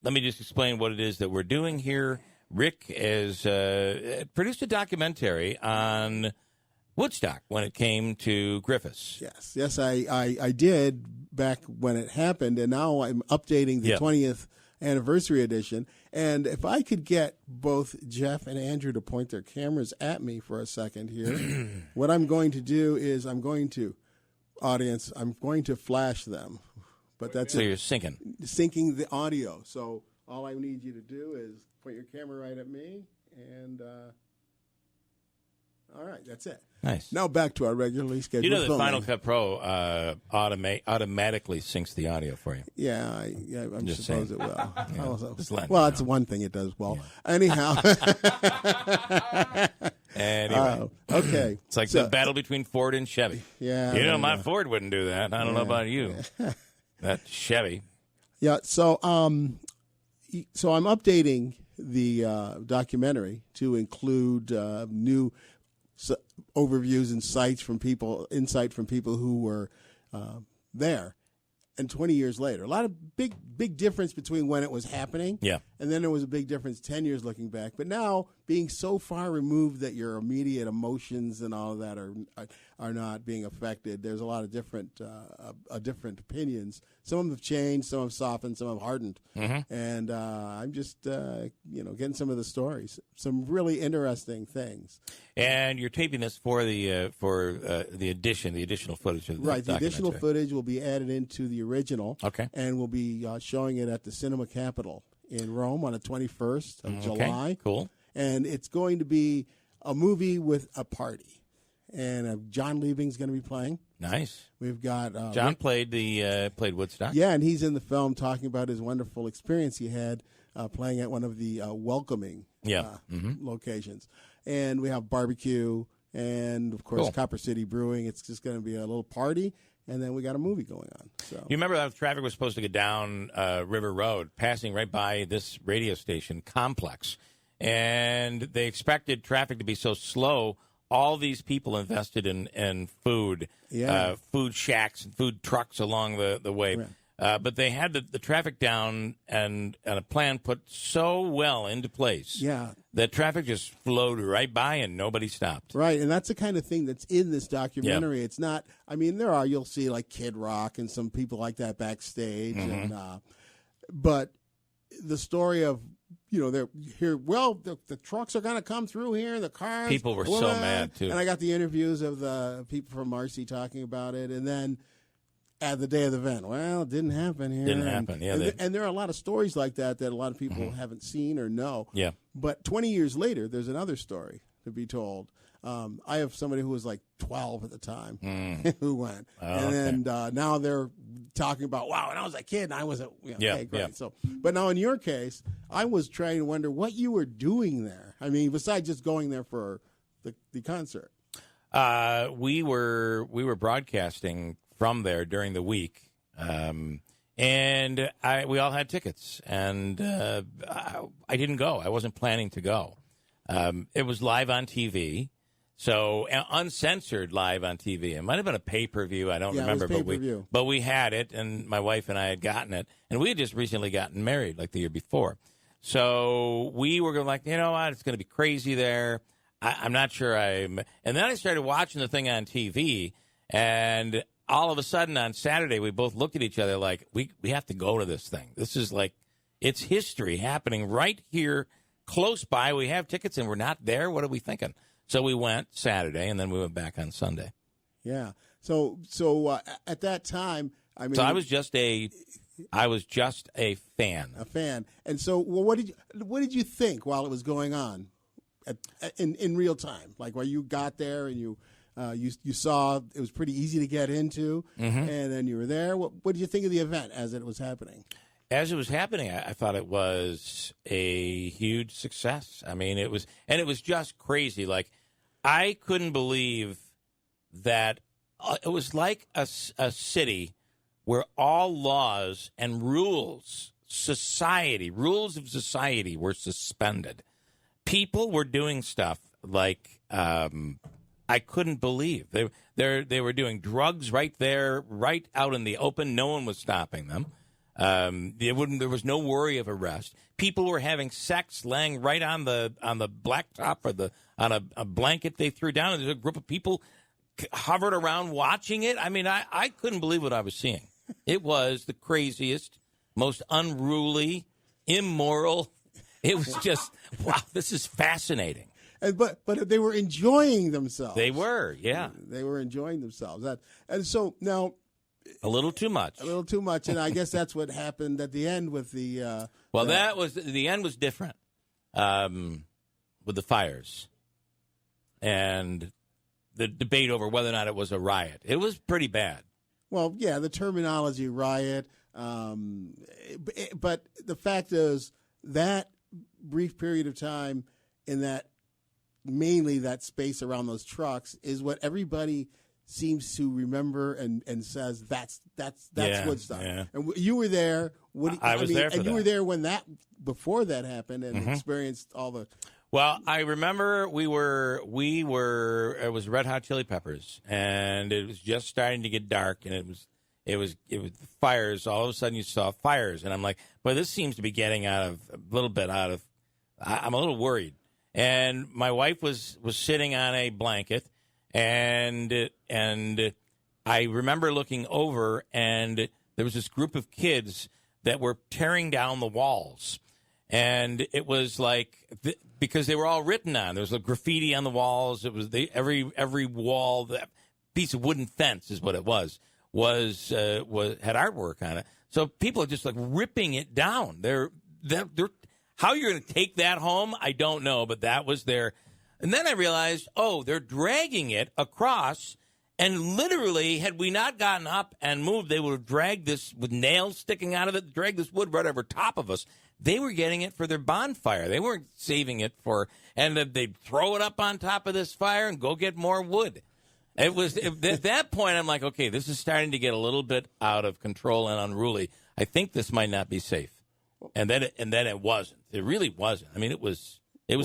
let me just explain what it is that we're doing here. Rick has produced a documentary on Woodstock when it came to Griffiths. Yes, I did back when it happened, and now I'm updating the 20th anniversary edition. And if I could get both Jeff and Andrew to point their cameras at me for a second here, what I'm going to do is I'm going to flash them. But that's so you're syncing the audio. So all I need you to do is point your camera right at me, and all right, that's it. Nice. Now back to our regularly scheduled. You know that filming. Final Cut Pro automatically syncs the audio for you. Yeah, I suppose it will. Well, it's one thing it does well. Yeah. Anyhow. Anyway. Okay. It's like the battle between Ford and Chevy. Yeah. My Ford wouldn't do that. I don't know about you. Yeah. That Chevy. Yeah, so I'm updating the documentary to include new overviews and insight from people who were there. And 20 years later, a lot of big difference between when it was happening. Yeah. And then there was a big difference 10 years looking back. But now, being so far removed that your immediate emotions and all of that are not being affected, there's a lot of different opinions. Some of them have changed, some have softened, some have hardened. Mm-hmm. And I'm just getting some of the stories, some really interesting things. And you're taping this for the additional footage of the right. The additional footage will be added into the original. Okay. And we'll be showing it at the Cinema Capitol in Rome on the 21st of July. Cool. And it's going to be a movie with a party. And John Liebing's going to be playing. Nice. We've got John played Woodstock. Yeah, and he's in the film talking about his wonderful experience he had playing at one of the welcoming locations. And we have barbecue and, of course, Copper City Brewing. It's just going to be a little party. And then we got a movie going on. So you remember that traffic was supposed to go down River Road, passing right by this radio station complex. And they expected traffic to be so slow. All these people invested in food, food shacks and food trucks along the way. Right. But they had the traffic down and a plan put so well into place that traffic just flowed right by and nobody stopped. Right, and that's the kind of thing that's in this documentary. It's not, you'll see like Kid Rock and some people like that backstage. Mm-hmm. But the story of, they're here, the trucks are going to come through here, the cars. People were so mad, too. And I got the interviews of the people from Marcy talking about it, and then at the day of the event, it didn't happen here. Didn't happen, and there are a lot of stories like that a lot of people haven't seen or know. Yeah. But 20 years later, there's another story to be told. I have somebody who was like 12 at the time who went. And now they're talking about, wow, when I was a kid, and I was great. Yeah. So, but now in your case, I was trying to wonder what you were doing there. Besides just going there for the concert. We were broadcasting from there during the week, and we all had tickets, and I didn't go. I wasn't planning to go. It was live on TV, so uncensored live on TV. It might have been a pay-per-view. I don't remember, but we had it, and my wife and I had gotten it, and we had just recently gotten married, like the year before. So we were like, you know what, it's going to be crazy there. I'm not sure And then I started watching the thing on TV, and all of a sudden on Saturday, we both looked at each other like, we have to go to this thing. This is like, it's history happening right here close by. We have tickets and we're not there. What are we thinking? So we went Saturday, and then we went back on Sunday. Yeah. So at that time, so I was just a fan. A fan. And so, what did you think while it was going on in real time? Like while you got there and you saw it was pretty easy to get into, and then you were there. What did you think of the event as it was happening? As it was happening, I thought it was a huge success. It was just crazy. Like, I couldn't believe that it was like a city where all laws and rules of society were suspended. People were doing stuff like I couldn't believe. They were doing drugs right there, right out in the open. No one was stopping them. There was no worry of arrest. People were having sex laying right on the blacktop or on a blanket they threw down. And there's a group of people hovered around watching it. I mean, I couldn't believe what I was seeing. It was the craziest, most unruly, immoral. It was just, wow, this is fascinating. But they were enjoying themselves. They were, yeah. They were enjoying themselves. And so now, a little too much. And I guess that's what happened at the end with the. The end was different with the fires and the debate over whether or not it was a riot. It was pretty bad. Well, yeah, the terminology riot, but the fact is that brief period of time in that, mainly that space around those trucks, is what everybody seems to remember and says that's Woodstock. Yeah. And you were there. I was there for and that. You were there when before that happened and experienced all the. Well, I remember it was Red Hot Chili Peppers, and it was just starting to get dark, and it was fires. All of a sudden, you saw fires, and I'm like, boy, this seems to be getting I'm a little worried. And my wife was sitting on a blanket, and I remember looking over, and there was this group of kids that were tearing down the walls, and it was like because they were all written on. There was a graffiti on the walls. It was every wall, that piece of wooden fence is what it was had artwork on it. So people are just like ripping it down. They're how you're going to take that home, I don't know, but that was there. And then I realized, they're dragging it across, and literally, had we not gotten up and moved, they would have dragged this with nails sticking out of it, dragged this wood right over top of us. They were getting it for their bonfire. They weren't saving it and they'd throw it up on top of this fire and go get more wood. At that point, I'm like, okay, this is starting to get a little bit out of control and unruly. I think this might not be safe. And then it wasn't. It really wasn't. I mean, it was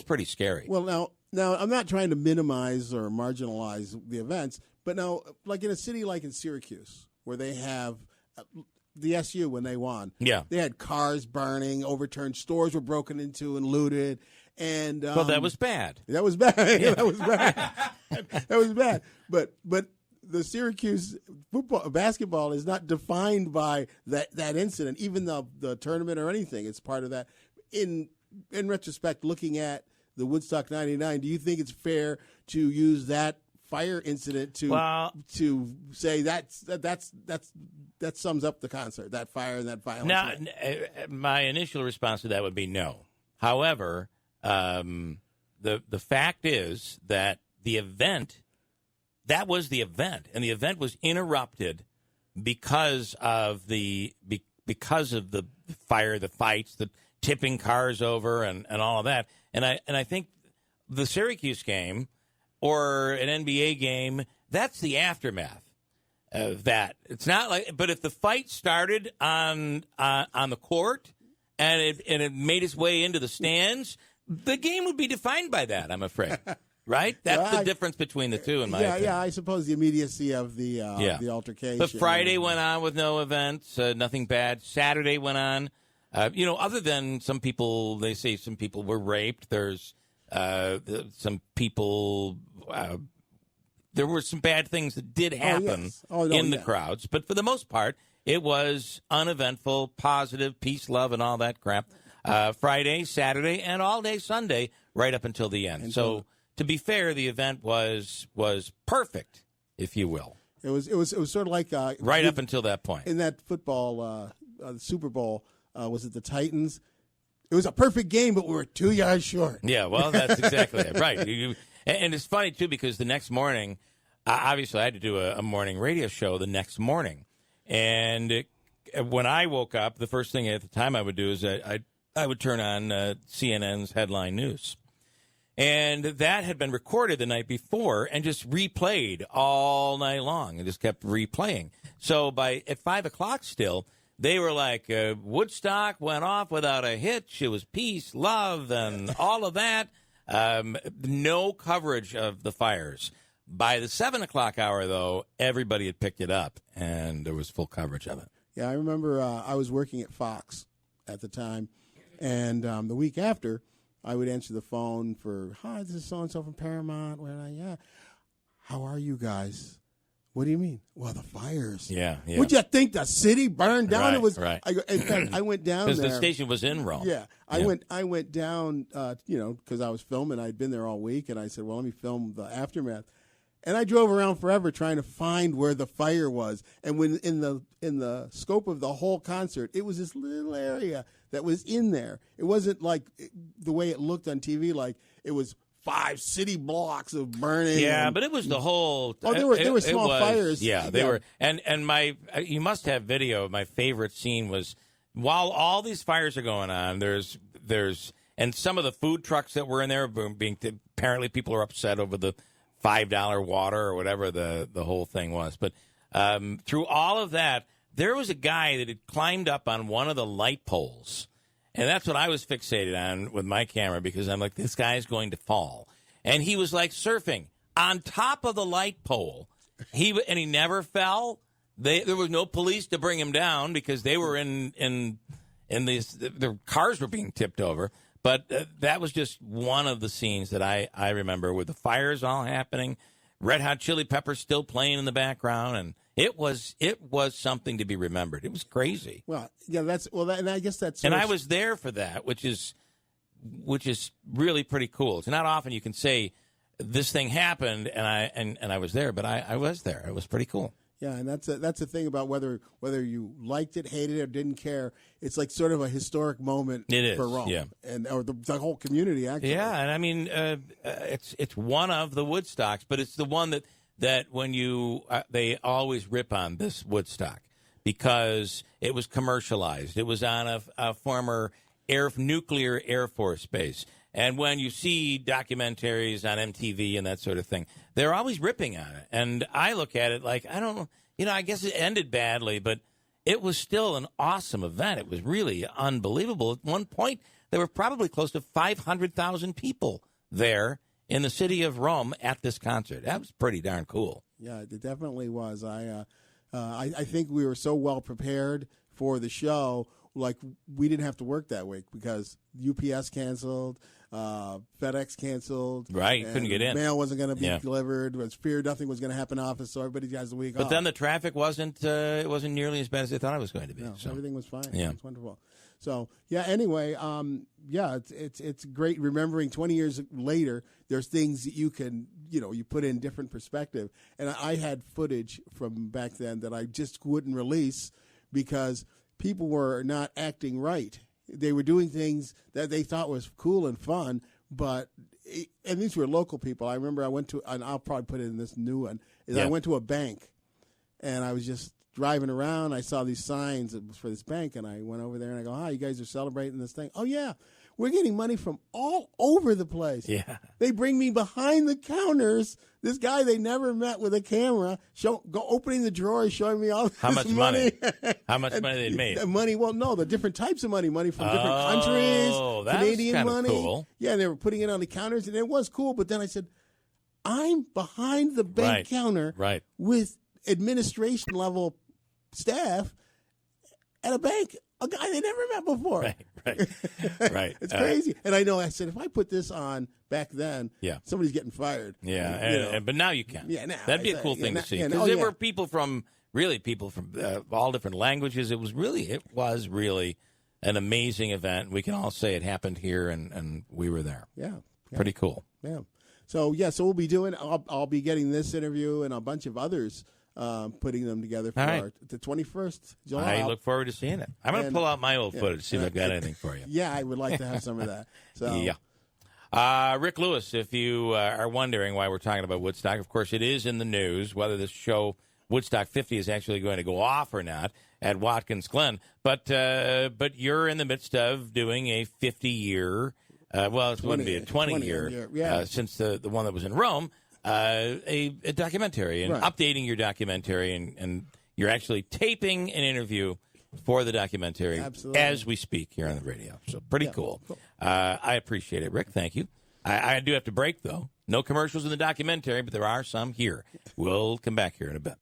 pretty scary. Well, now I'm not trying to minimize or marginalize the events, but now, like in a city like in Syracuse, where they have the SU when they won, they had cars burning, overturned stores were broken into and looted, and that was bad. That was bad. Yeah. That was bad. That was bad. But the Syracuse basketball is not defined by that incident, even the tournament or anything. It's part of that. In retrospect, looking at the Woodstock '99, do you think it's fair to use that fire incident to say that sums up the concert, that fire and that violence? Now, my initial response to that would be no. However, the fact is that the event. That was the event, and the event was interrupted because of the fire, the fights, the tipping cars over, and all of that. And I think the Syracuse game or an NBA game, that's the aftermath of that. It's not like, but if the fight started on the court and it made its way into the stands, the game would be defined by that, I'm afraid. Right? That's the difference between the two, in my opinion. Yeah, I suppose the immediacy of the altercation. But Friday went on with no events, nothing bad. Saturday went on. Other than some people, they say some people were raped. There's some people, there were some bad things that did happen in the crowds. But for the most part, it was uneventful, positive, peace, love, and all that crap. Friday, Saturday, and all day Sunday, right up until the end. So, to be fair, the event was perfect, if you will. It was sort of like right up until that point. In that football Super Bowl, was it the Titans? It was a perfect game, but we were 2 yards short. Yeah, well, that's exactly it. Right. And it's funny, too, because the next morning, obviously I had to do a morning radio show the next morning. And when I woke up, the first thing at the time I would do is I would turn on CNN's headline news. And that had been recorded the night before and just replayed all night long and just kept replaying. So at 5 o'clock still, they were like, Woodstock went off without a hitch. It was peace, love, and all of that. No coverage of the fires. By the 7 o'clock hour, though, everybody had picked it up, and there was full coverage of it. Yeah, I remember I was working at Fox at the time, and the week after, I would answer the phone for, "Hi, this is so-and-so from Paramount." Yeah. "How are you guys?" "What do you mean?" "Well, the fires." Yeah. Would you think the city burned down? Right, It was. right. In fact, I went down because there. the station was in Rome. Yeah, I went down, because I was filming. I'd been there all week, and I said, "Well, let me film the aftermath." And I drove around forever trying to find where the fire was. And when in the scope of the whole concert, it was this little area that was in there. It wasn't like the way it looked on TV, like it was 5 city blocks of burning. Yeah, but it was the whole. Oh, there were small fires. Yeah, they were. And you must have video. My favorite scene was while all these fires are going on. There's and some of the food trucks that were in there being apparently people are upset over the $5 water or whatever the whole thing was. But through all of that, there was a guy that had climbed up on one of the light poles. And that's what I was fixated on with my camera because I'm like, this guy's going to fall. And he was like surfing on top of the light pole. He never fell. There was no police to bring him down because they were in these. Their cars were being tipped over. But that was just one of the scenes that I remember with the fires all happening, Red Hot Chili Peppers still playing in the background, and it was something to be remembered. It was crazy. Well, yeah, and I guess that's. And I was there for that, which is really pretty cool. It's not often you can say this thing happened, and I was there, but I was there. It was pretty cool. Yeah, and that's the thing about whether you liked it, hated it, or didn't care. It's like sort of a historic moment for Rome, or the whole community. Actually, yeah, and I mean, it's one of the Woodstocks, but it's the one that when you they always rip on this Woodstock because it was commercialized. It was on a former nuclear Air Force base. And when you see documentaries on MTV and that sort of thing, they're always ripping on it. And I look at it like, I don't know, I guess it ended badly, but it was still an awesome event. It was really unbelievable. At one point, there were probably close to 500,000 people there in the city of Rome at this concert. That was pretty darn cool. Yeah, it definitely was. I think we were so well prepared for the show. Like, we didn't have to work that week because UPS canceled, FedEx canceled. Right, you couldn't get in. Mail wasn't going to be delivered. It was feared nothing was going to happen in office, so everybody has the week off. But then the traffic wasn't nearly as bad as they thought it was going to be. No, so everything was fine. Yeah. It's wonderful. So, anyway, it's great remembering 20 years later, there's things that you can, you put in different perspective. And I had footage from back then that I just wouldn't release because people were not acting right. They were doing things that they thought was cool and fun, and these were local people. I remember I went to, and I'll probably put it in this new one, I went to a bank, and I was just driving around. I saw these signs for this bank, and I went over there, and I go, "Hi, you guys are celebrating this thing?" "Oh, yeah. We're getting money from all over the place." Yeah. They bring me behind the counters. This guy they never met with a camera, opening the drawers, showing me all how this much money. How much money they made? Money. Well, no, the different types of money from different countries. Oh, that's Canadian money. Cool. Yeah, and they were putting it on the counters, and it was cool. But then I said, I'm behind the bank counter with administration level staff at a bank. A guy they never met before. Right. It's crazy. And I know, I said, if I put this on back then, somebody's getting fired. Yeah, but now you can. Yeah, now. That'd be a cool thing to see. Because there were people from all different languages. It was really an amazing event. We can all say it happened here, and we were there. Yeah. Pretty cool. Yeah. So we'll be doing, I'll be getting this interview and a bunch of others. Putting them together for the 21st July. I look forward to seeing it. I'm going to pull out my old footage, see if I've got anything for you. Yeah, I would like to have some of that. So. Yeah. Rick Lewis, if you are wondering why we're talking about Woodstock, of course, it is in the news, whether this show, Woodstock 50, is actually going to go off or not at Watkins Glen. But you're in the midst of doing a 50-year, it wouldn't be a 20-year, since the one that was in Rome, a documentary and updating your documentary, and you're actually taping an interview for the documentary as we speak here on the radio. So pretty cool. I appreciate it, Rick. Thank you. I do have to break, though. No commercials in the documentary, but there are some here. We'll come back here in a bit.